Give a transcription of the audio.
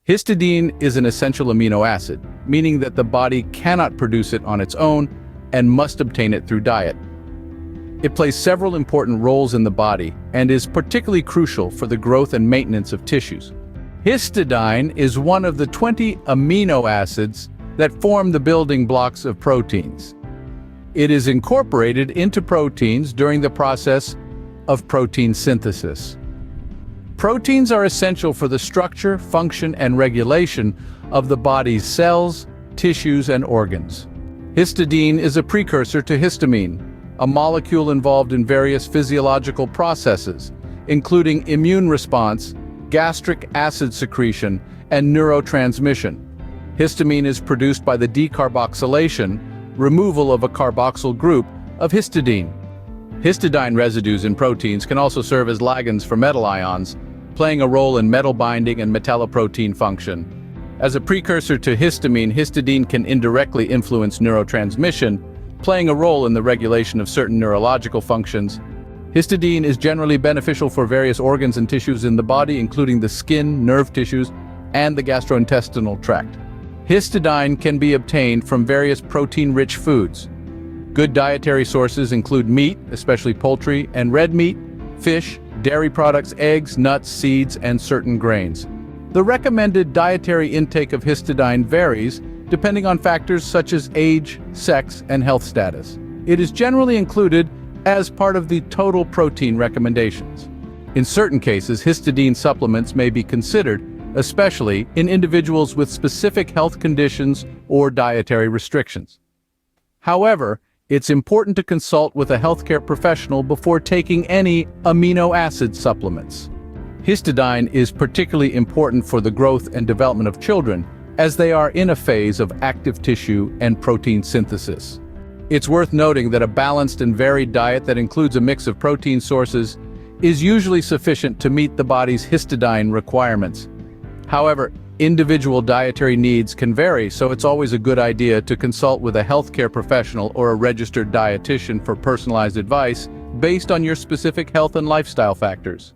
Histidine is an essential amino acid, meaning that the body cannot produce it on its own and must obtain it through diet. It plays several important roles in the body and is particularly crucial for the growth and maintenance of tissues. Histidine is one of the 20 amino acids that form the building blocks of proteins. It is incorporated into proteins during the process of protein synthesis. Proteins are essential for the structure, function, and regulation of the body's cells, tissues, and organs. Histidine is a precursor to histamine, a molecule involved in various physiological processes, including immune response, gastric acid secretion, and neurotransmission. Histamine is produced by the decarboxylation, removal of a carboxyl group of histidine. Histidine residues in proteins can also serve as ligands for metal ions, playing a role in metal binding and metalloprotein function. As a precursor to histamine, histidine can indirectly influence neurotransmission, playing a role in the regulation of certain neurological functions. Histidine is generally beneficial for various organs and tissues in the body, including the skin, nerve tissues, and the gastrointestinal tract. Histidine can be obtained from various protein-rich foods. Good dietary sources include meat, especially poultry, and red meat, fish, dairy products, eggs, nuts, seeds, and certain grains. The recommended dietary intake of histidine varies depending on factors such as age, sex, and health status. It is generally included as part of the total protein recommendations. In certain cases, histidine supplements may be considered, especially in individuals with specific health conditions or dietary restrictions. However, it's important to consult with a healthcare professional before taking any amino acid supplements. Histidine is particularly important for the growth and development of children, as they are in a phase of active tissue and protein synthesis. It's worth noting that a balanced and varied diet that includes a mix of protein sources is usually sufficient to meet the body's histidine requirements. However, individual dietary needs can vary, so it's always a good idea to consult with a healthcare professional or a registered dietitian for personalized advice based on your specific health and lifestyle factors.